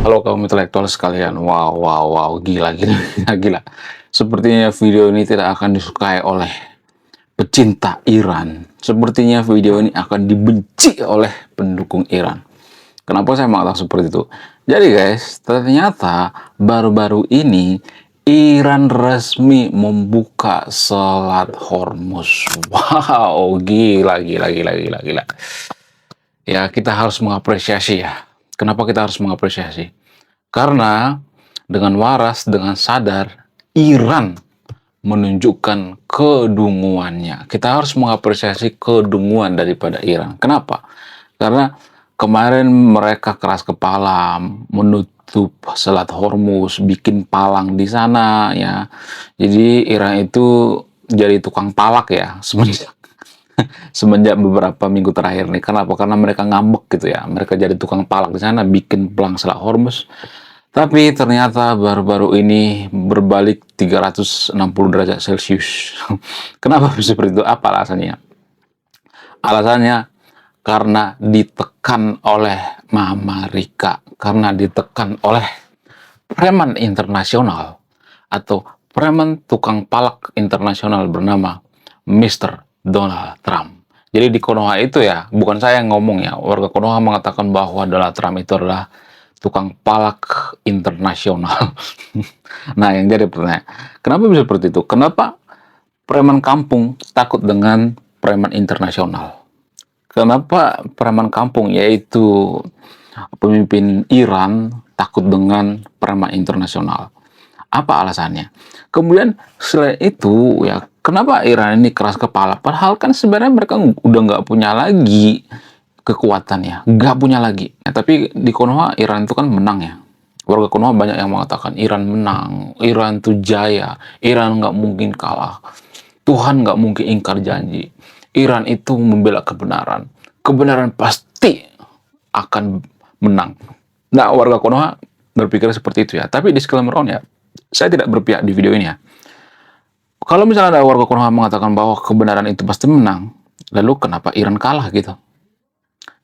Halo kaum intelektual sekalian, wow, wow, wow, gila, gila, gila, gila. Sepertinya video ini tidak akan disukai oleh pecinta Iran. Sepertinya video ini akan dibenci oleh pendukung Iran. Kenapa saya mengatakan seperti itu? Jadi guys, ternyata baru-baru ini Iran resmi membuka Selat Hormuz. Wow, gila, gila, gila, gila, gila. Ya, kita harus mengapresiasi ya. Kenapa kita harus mengapresiasi? Karena dengan waras, dengan sadar, Iran menunjukkan kedunguannya. Kita harus mengapresiasi kedunguan daripada Iran. Kenapa? Karena kemarin mereka keras kepala menutup Selat Hormuz, bikin palang di sana ya. Jadi Iran itu jadi tukang palak ya semenjak semenjak beberapa minggu terakhir nih. Kenapa? Karena mereka ngambek gitu ya. Mereka jadi tukang palak di sana, bikin palang Selat Hormuz. Tapi ternyata baru-baru ini berbalik 360 derajat Celcius. Kenapa seperti itu? Apa alasannya? Alasannya karena ditekan oleh Mama Rika, karena ditekan oleh preman internasional atau preman tukang palak internasional bernama Mr. Donald Trump. Jadi di Konoha itu ya, bukan saya yang ngomong ya, warga Konoha mengatakan bahwa Donald Trump itu adalah tukang palak internasional. Nah, yang jadi pertanyaan, kenapa bisa seperti itu? Kenapa preman kampung takut dengan preman internasional? Kenapa preman kampung, yaitu pemimpin Iran, takut dengan preman internasional? Apa alasannya? Kemudian selain itu ya, kenapa Iran ini keras kepala? Padahal kan sebenarnya mereka udah nggak punya lagi kekuatannya, nggak punya lagi. Ya, tapi di Konoha Iran itu kan menang ya. Warga Konoha banyak yang mengatakan Iran menang, Iran itu jaya, Iran nggak mungkin kalah, Tuhan nggak mungkin ingkar janji, Iran itu membela kebenaran, kebenaran pasti akan menang. Nah, warga Konoha berpikir seperti itu ya. Tapi disclaimer on ya, saya tidak berpihak di video ini ya. Kalau misalnya ada warga Konoha mengatakan bahwa kebenaran itu pasti menang, lalu kenapa Iran kalah gitu?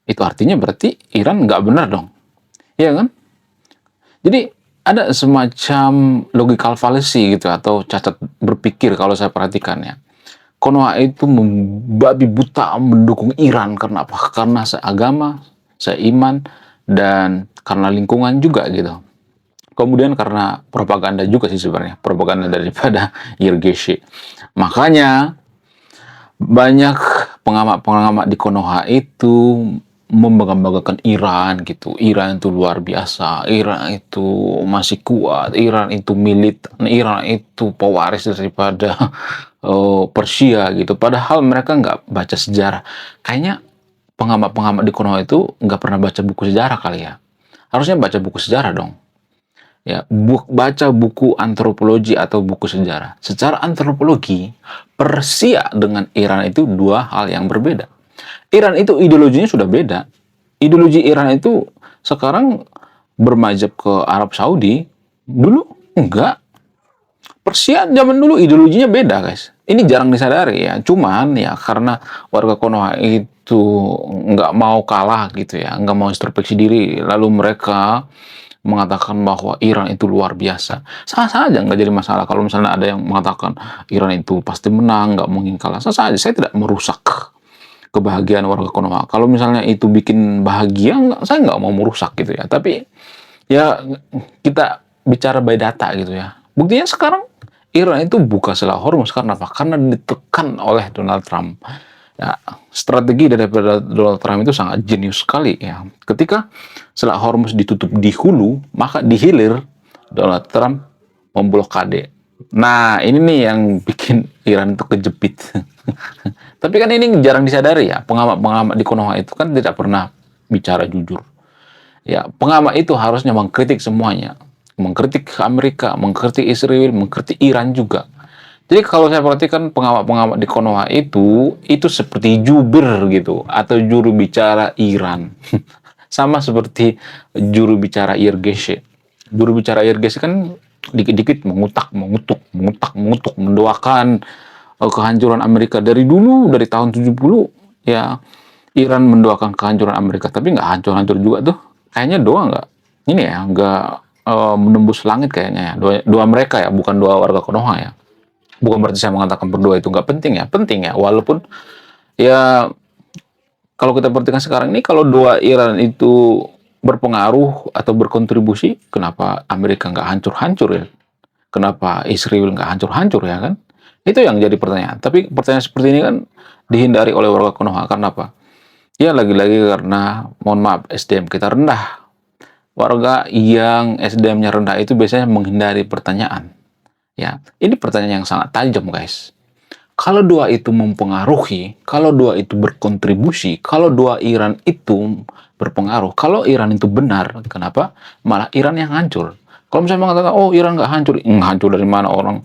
Itu artinya berarti Iran nggak benar dong. Iya kan? Jadi ada semacam logical fallacy gitu atau cacat berpikir kalau saya perhatikan ya. Konoha itu membabi buta mendukung Iran karena apa? Karena seagama, seiman, dan karena lingkungan juga gitu. Kemudian karena propaganda juga sih sebenarnya, propaganda daripada Yergeshi. Makanya banyak pengamat-pengamat di Konoha itu membangga-banggakan Iran gitu. Iran itu luar biasa, Iran itu masih kuat, Iran itu militan, Iran itu pewaris daripada Persia gitu. Padahal mereka nggak baca sejarah. Kayaknya pengamat-pengamat di Konoha itu nggak pernah baca buku sejarah kali ya. Harusnya baca buku sejarah dong. Ya, baca buku antropologi atau buku sejarah. Secara antropologi, Persia dengan Iran itu dua hal yang berbeda. Iran itu ideologinya sudah beda. Ideologi Iran itu sekarang bermajab ke Arab Saudi. Dulu enggak. Persia zaman dulu ideologinya beda, guys. Ini jarang disadari ya. Cuman ya karena warga Konoha itu nggak mau kalah gitu ya, nggak mau introspeksi diri. Lalu mereka mengatakan bahwa Iran itu luar biasa. Sah saja, nggak jadi masalah. Kalau misalnya ada yang mengatakan Iran itu pasti menang, nggak mungkin kalah. Sah saja. Saya tidak merusak kebahagiaan warga Konoha. Kalau misalnya itu bikin bahagia, saya nggak mau merusak gitu ya. Tapi ya kita bicara by data gitu ya. Buktinya sekarang Iran itu buka Selat Hormuz karena apa? Karena ditekan oleh Donald Trump. Ya, strategi daripada Donald Trump itu sangat jenius sekali ya. Ketika Selat Hormuz ditutup di hulu, maka di hilir Donald Trump memblokade. Nah, ini nih yang bikin Iran itu kejepit. Tapi kan ini jarang disadari ya. Pengamat-pengamat di Konoha itu kan tidak pernah bicara jujur. Ya, pengamat itu harusnya mengkritik semuanya. Mengkritik Amerika, mengkritik Israel, mengkritik Iran juga. Jadi kalau saya perhatikan pengamat-pengamat di Konoha itu seperti jubir gitu, atau juru bicara Iran. Sama seperti juru bicara Yergesh. Juru bicara Yergesh kan dikit-dikit mengutak, mengutuk, mengutak, mengutuk, mendoakan kehancuran Amerika. Dari dulu, dari tahun 70, ya Iran mendoakan kehancuran Amerika. Tapi nggak hancur-hancur juga tuh. Kayaknya doa nggak. ini ya, nggak menembus langit kayaknya ya. Doa mereka ya, bukan doa warga Konoha ya. Bukan berarti saya mengatakan berdoa itu nggak penting ya, penting ya. Walaupun ya kalau kita perhatikan sekarang ini, kalau doa Iran itu berpengaruh atau berkontribusi, kenapa Amerika nggak hancur-hancur ya? Kenapa Israel nggak hancur-hancur ya kan? Itu yang jadi pertanyaan. Tapi pertanyaan seperti ini kan dihindari oleh warga Konoha. Karena apa? Ya lagi-lagi karena, mohon maaf, SDM kita rendah. Warga yang SDM-nya rendah itu biasanya menghindari pertanyaan. Ya, ini pertanyaan yang sangat tajam, guys. Kalau doa itu mempengaruhi, kalau doa itu berkontribusi, kalau doa Iran itu berpengaruh, kalau Iran itu benar, kenapa malah Iran yang hancur? Kalau misalnya mengatakan, oh Iran nggak hancur, hancur dari mana, orang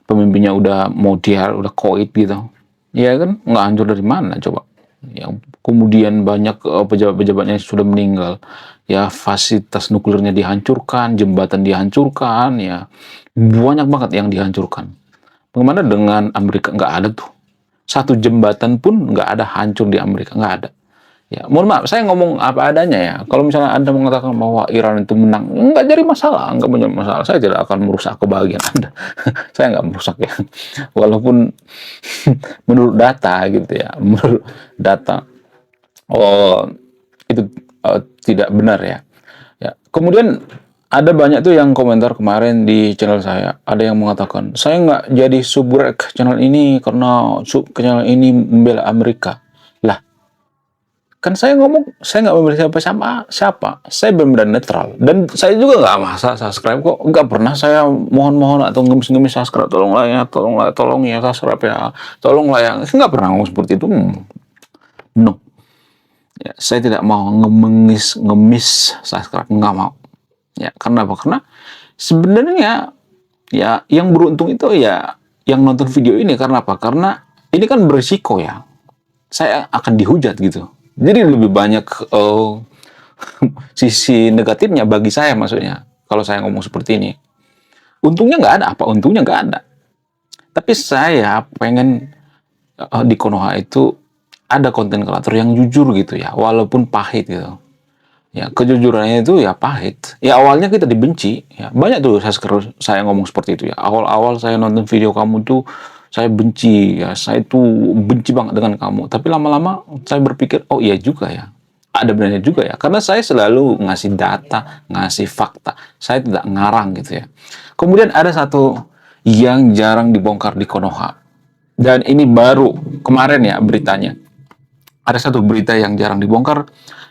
pemimpinnya udah mau udah koit gitu. Ya kan, nggak hancur dari mana coba? Yang kemudian banyak pejabat-pejabatnya sudah meninggal. Ya, fasilitas nuklirnya dihancurkan, jembatan dihancurkan, ya banyak banget yang dihancurkan. Bagaimana dengan Amerika? Nggak ada tuh. Satu jembatan pun nggak ada hancur di Amerika, nggak ada. Ya, mohon maaf, saya ngomong apa adanya ya. Kalau misalnya Anda mengatakan bahwa Iran itu menang, nggak jadi masalah, nggak punya masalah. Saya tidak akan merusak kebahagiaan Anda. Saya nggak merusak ya. Walaupun menurut data gitu ya, menurut data, oh itu tidak benar ya. Ya, kemudian ada banyak tuh yang komentar kemarin di channel saya. Ada yang mengatakan, saya nggak jadi subrek channel ini karena channel ini membela Amerika. Lah, kan saya ngomong, saya nggak membela siapa. Saya benar-benar netral. Dan saya juga nggak masa subscribe kok. Nggak pernah saya mohon-mohon atau ngemis-ngemis subscribe. Tolong ya subscribe ya. Tolonglah ya. Nggak pernah ngomong seperti itu. No. Ya, saya tidak mau ngemis subscribe. Nggak mau. Ya, karena apa? Karena sebenarnya ya yang beruntung itu ya yang nonton video ini. Karena apa? Karena ini kan berisiko ya. Saya akan dihujat gitu. Jadi lebih banyak sisi negatifnya bagi saya, maksudnya kalau saya ngomong seperti ini. Untungnya nggak ada, apa untungnya nggak ada. Tapi saya pengen di Konoha itu ada konten kreator yang jujur gitu ya, walaupun pahit gitu. Ya, kejujurannya itu ya pahit. Ya awalnya kita dibenci. Ya, banyak tuh saya ngomong seperti itu ya. Awal-awal saya nonton video kamu tuh saya benci ya. Saya tuh benci banget dengan kamu. Tapi lama-lama saya berpikir, oh iya juga ya. Ada benarnya juga ya. Karena saya selalu ngasih data, ngasih fakta. Saya tidak ngarang gitu ya. Kemudian ada satu yang jarang dibongkar di Konoha. Dan ini baru kemarin ya beritanya. Ada satu berita yang jarang dibongkar,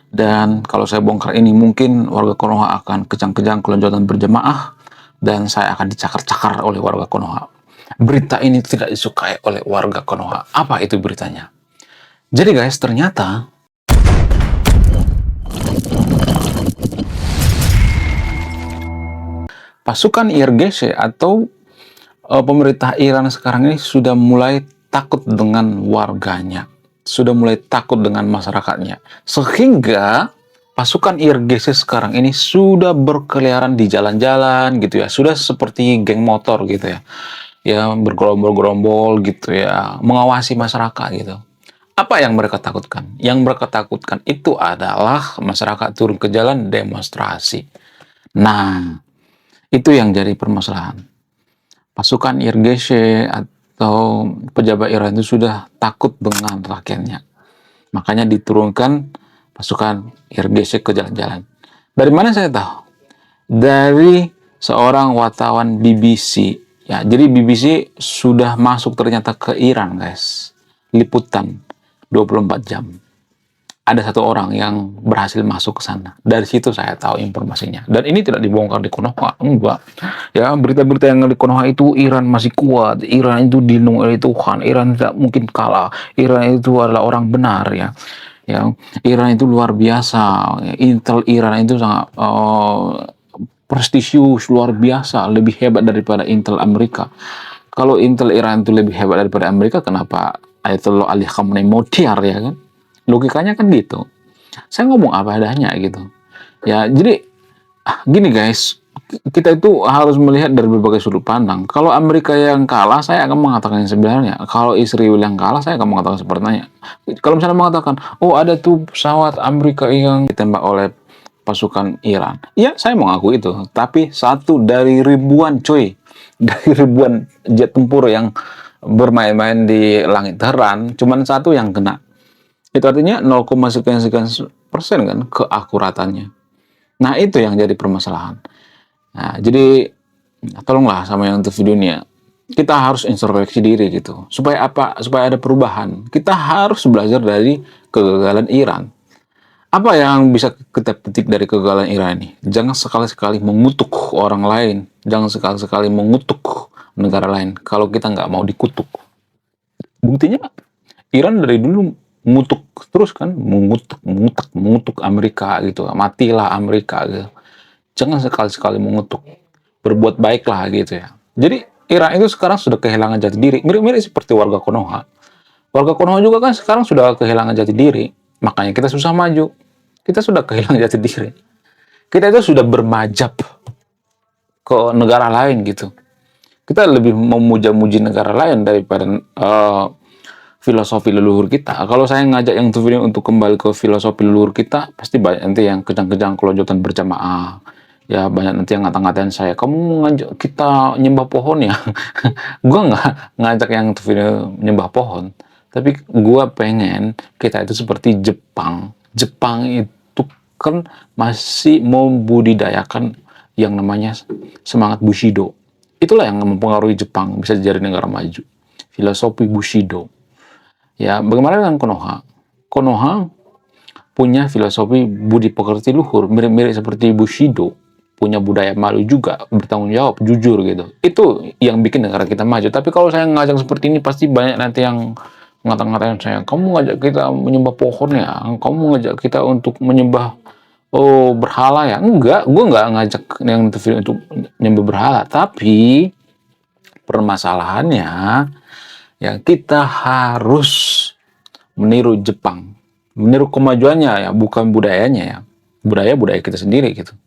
dan kalau saya bongkar ini mungkin warga Konoha akan kejang-kejang kelonjotan berjamaah, dan saya akan dicakar-cakar oleh warga Konoha. Berita ini tidak disukai oleh warga Konoha. Apa itu beritanya? Jadi guys, ternyata pasukan IRGC atau pemerintah Iran sekarang ini sudah mulai takut dengan warganya. Sudah mulai takut dengan masyarakatnya. Sehingga pasukan IRGC sekarang ini sudah berkeliaran di jalan-jalan gitu ya. Sudah seperti geng motor gitu ya. Ya, bergerombol-gerombol gitu ya. Mengawasi masyarakat gitu. Apa yang mereka takutkan? Yang mereka takutkan itu adalah masyarakat turun ke jalan demonstrasi. Nah, itu yang jadi permasalahan. Pasukan IRGC atau pejabat Iran itu sudah takut dengan rakyatnya. Makanya diturunkan pasukan IRGC ke jalan-jalan. Dari mana saya tahu? Dari seorang wartawan BBC. Ya, jadi BBC sudah masuk ternyata ke Iran, guys. Liputan 24 jam. Ada satu orang yang berhasil masuk ke sana. Dari situ saya tahu informasinya. Dan ini tidak dibongkar di Konoha, enggak. Ya, berita-berita yang di Konoha itu Iran masih kuat, Iran itu dilindungi oleh Tuhan, Iran tidak mungkin kalah, Iran itu adalah orang benar ya. Ya, Iran itu luar biasa. Intel Iran itu sangat prestisius, luar biasa, lebih hebat daripada Intel Amerika. Kalau Intel Iran itu lebih hebat daripada Amerika, kenapa Ayatollah Ali Khamenei mau tiar ya kan? Logikanya kan gitu. Saya ngomong apa adanya gitu. Ya, jadi gini guys, kita itu harus melihat dari berbagai sudut pandang. Kalau Amerika yang kalah, saya akan mengatakan yang sebenarnya. Kalau Israel yang kalah, saya akan mengatakan sepertinya. Kalau misalnya mengatakan, oh ada tuh pesawat Amerika yang ditembak oleh pasukan Iran. Iya, saya mengaku itu. Tapi satu dari ribuan, coy. Dari ribuan jet tempur yang bermain-main di langit Tehran, cuman satu yang kena. Itu artinya 0,sekian-sekian% kan keakuratannya. Nah, itu yang jadi permasalahan. Nah, jadi tolonglah sama yang untuk videonya. Kita harus introspeksi diri gitu. Supaya apa? Supaya ada perubahan. Kita harus belajar dari kegagalan Iran. Apa yang bisa kita petik dari kegagalan Iran ini? Jangan sekali-sekali mengutuk orang lain. Jangan sekali-sekali mengutuk negara lain kalau kita nggak mau dikutuk. Buktinya Iran dari dulu mengutuk terus kan, mengutuk Amerika gitu. Matilah Amerika gitu. Jangan sekali-sekali mengutuk. Berbuat baiklah gitu ya. Jadi Iran itu sekarang sudah kehilangan jati diri. Mirip-mirip seperti warga Konoha. Warga Konoha juga kan sekarang sudah kehilangan jati diri. Makanya kita susah maju. Kita sudah kehilangan jati diri. Kita itu sudah bermajap ke negara lain gitu. Kita lebih memuja-muji negara lain daripada filosofi leluhur kita. Kalau saya ngajak yang video untuk kembali ke filosofi leluhur kita, pasti banyak nanti yang kejang-kejang kelonjotan berjamaah. Ya banyak nanti yang ngata-ngatain saya, kamu ngajak kita nyembah pohon ya? Gua nggak ngajak yang video nyembah pohon. Tapi gua pengen kita itu seperti Jepang. Jepang itu kan masih membudidayakan yang namanya semangat Bushido. Itulah yang mempengaruhi Jepang bisa jadi negara maju. Filosofi Bushido. Ya, bagaimana dengan Konoha? Konoha punya filosofi budi pekerti luhur, mirip-mirip seperti Bushido. Punya budaya malu juga, bertanggung jawab, jujur gitu. Itu yang bikin negara kita maju. Tapi kalau saya ngajak seperti ini, pasti banyak nanti yang ngata-ngatain saya, kamu ngajak kita menyembah pohon ya? Kamu ngajak kita untuk menyembah berhala ya? Enggak, gue nggak ngajak yang untuk menyembah berhala. Tapi permasalahannya, ya kita harus meniru Jepang. Meniru kemajuannya ya, bukan budayanya ya. Budaya kita sendiri gitu.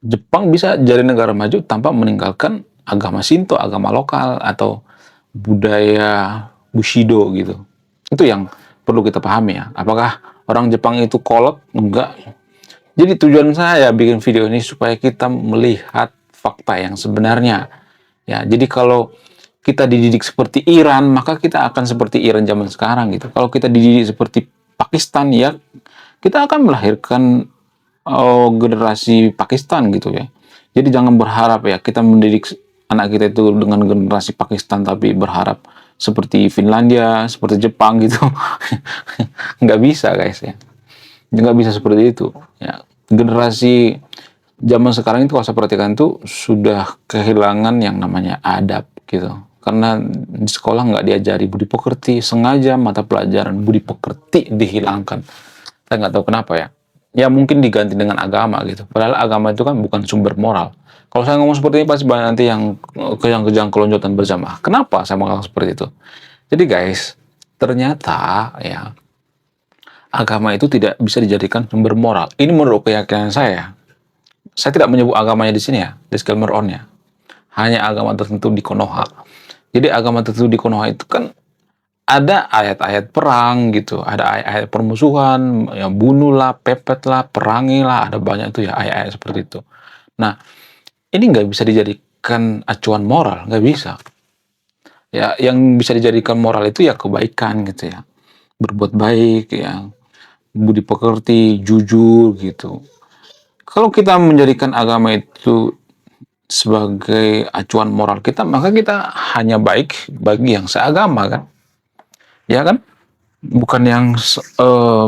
Jepang bisa jadi negara maju tanpa meninggalkan agama Shinto, agama lokal, atau budaya Bushido gitu. Itu yang perlu kita pahami ya. Apakah orang Jepang itu kolot? Enggak. Jadi tujuan saya bikin video ini supaya kita melihat fakta yang sebenarnya. Ya, jadi kalau kita dididik seperti Iran, maka kita akan seperti Iran zaman sekarang gitu. Kalau kita dididik seperti Pakistan ya, kita akan melahirkan generasi Pakistan gitu ya. Jadi jangan berharap ya kita mendidik anak kita itu dengan generasi Pakistan tapi berharap seperti Finlandia, seperti Jepang gitu. Nggak bisa guys ya. Nggak bisa seperti itu. Ya, generasi zaman sekarang itu kalau saya perhatikan tuh sudah kehilangan yang namanya adab gitu. Karena di sekolah nggak diajari budi pekerti, sengaja mata pelajaran budi pekerti dihilangkan. Saya nggak tahu kenapa ya. Ya mungkin diganti dengan agama gitu. Padahal agama itu kan bukan sumber moral. Kalau saya ngomong seperti ini pasti banyak nanti yang kejang-kejang kelonjotan berjamaah. Kenapa saya mengatakan seperti itu? Jadi guys, ternyata ya agama itu tidak bisa dijadikan sumber moral. Ini menurut keyakinan saya. Saya tidak menyebut agamanya di sini ya, disclaimer on ya. Hanya agama tertentu di Konoha. Jadi agama tertentu di Konoha itu kan ada ayat-ayat perang gitu, ada ayat-ayat permusuhan, yang bunuhlah, pepetlah, perangilah, ada banyak itu ya ayat-ayat seperti itu. Nah, ini nggak bisa dijadikan acuan moral, nggak bisa. Ya, yang bisa dijadikan moral itu ya kebaikan gitu ya, berbuat baik ya, budi pekerti, jujur gitu. Kalau kita menjadikan agama itu sebagai acuan moral kita, maka kita hanya baik bagi yang seagama kan. Ya kan? Bukan yang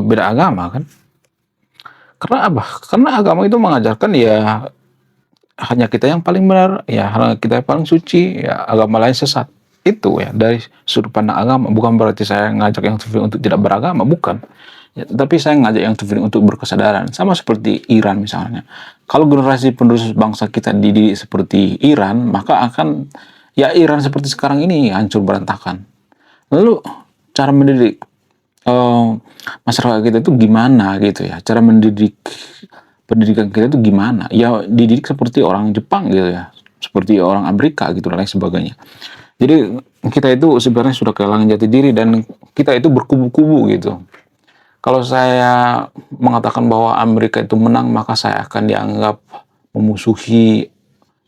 beda agama kan? Karena apa? Karena agama itu mengajarkan ya hanya kita yang paling benar, ya hanya kita yang paling suci, ya agama lain sesat. Itu ya dari sudut pandang agama. Bukan berarti saya ngajak yang untuk tidak beragama, bukan. Ya, tapi saya ngajak yang untuk berkesadaran. Sama seperti Iran misalnya. Kalau generasi penerus bangsa kita dididik seperti Iran, maka akan ya Iran seperti sekarang ini hancur berantakan. Lalu cara mendidik masyarakat kita itu gimana gitu ya, cara mendidik pendidikan kita itu gimana ya, dididik seperti orang Jepang gitu ya, seperti orang Amerika gitu dan lain sebagainya. Jadi kita itu sebenarnya sudah kehilangan jati diri dan kita itu berkubu-kubu gitu. Kalau saya mengatakan bahwa Amerika itu menang, maka saya akan dianggap memusuhi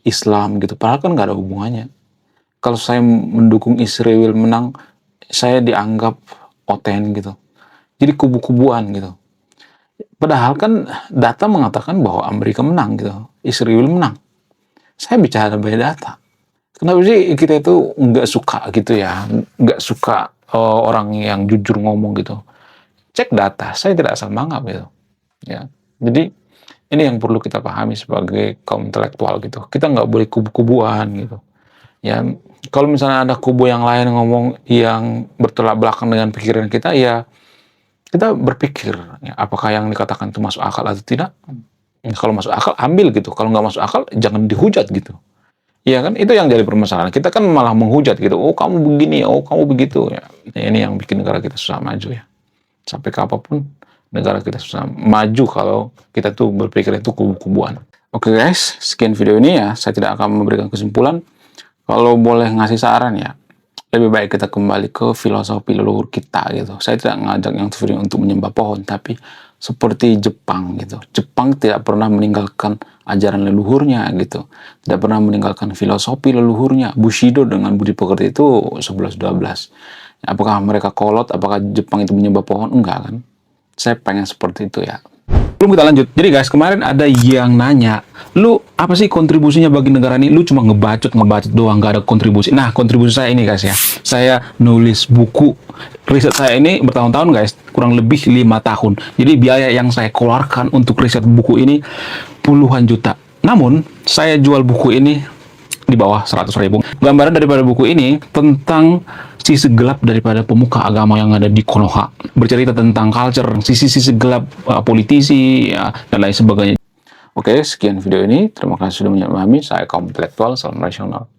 Islam gitu. Padahal kan nggak ada hubungannya. Kalau saya mendukung Israel menang, saya dianggap oten gitu. Jadi kubu-kubuan gitu. Padahal kan data mengatakan bahwa Amerika menang gitu, Israel menang. Saya bicara by data. Kenapa sih kita itu nggak suka gitu ya, nggak suka orang yang jujur ngomong gitu. Cek data, saya tidak asal mangap gitu. Ya, jadi ini yang perlu kita pahami sebagai kaum intelektual gitu. Kita nggak boleh kubu-kubuan gitu. Ya, kalau misalnya ada kubu yang lain ngomong yang bertolak belakang dengan pikiran kita, ya kita berpikir, ya, apakah yang dikatakan itu masuk akal atau tidak. Ya, kalau masuk akal, ambil gitu. Kalau nggak masuk akal, jangan dihujat gitu. Iya kan, itu yang jadi permasalahan. Kita kan malah menghujat gitu. Oh kamu begini, oh kamu begitu. Ya, ini yang bikin negara kita susah maju ya. Sampai kapanpun negara kita susah maju kalau kita tuh berpikir itu kubu-kubuan. Oke guys, sekian video ini ya. Saya tidak akan memberikan kesimpulan. Kalau boleh ngasih saran ya, lebih baik kita kembali ke filosofi leluhur kita gitu. Saya tidak ngajak yang video untuk menyembah pohon, tapi seperti Jepang gitu. Jepang tidak pernah meninggalkan ajaran leluhurnya gitu. Tidak pernah meninggalkan filosofi leluhurnya. Bushido dengan budi pekerti itu 11-12. Apakah mereka kolot? Apakah Jepang itu menyembah pohon? Enggak kan? Saya pengen seperti itu ya. Belum kita lanjut. Jadi guys, kemarin ada yang nanya, lu apa sih kontribusinya bagi negara ini? Lu cuma ngebacot doang, gak ada kontribusi. Nah, kontribusi saya ini guys ya. Saya nulis buku. Riset saya ini bertahun-tahun guys, kurang lebih 5 tahun. Jadi biaya yang saya keluarkan untuk riset buku ini puluhan juta. Namun, saya jual buku ini di bawah 100.000. Gambaran daripada buku ini tentang sisi gelap daripada pemuka agama yang ada di Konoha. Bercerita tentang culture, sisi-sisi gelap politisi, ya, dan lain sebagainya. Oke, sekian video ini. Terima kasih sudah memahami. Saya kaum intelektual, salam rasional.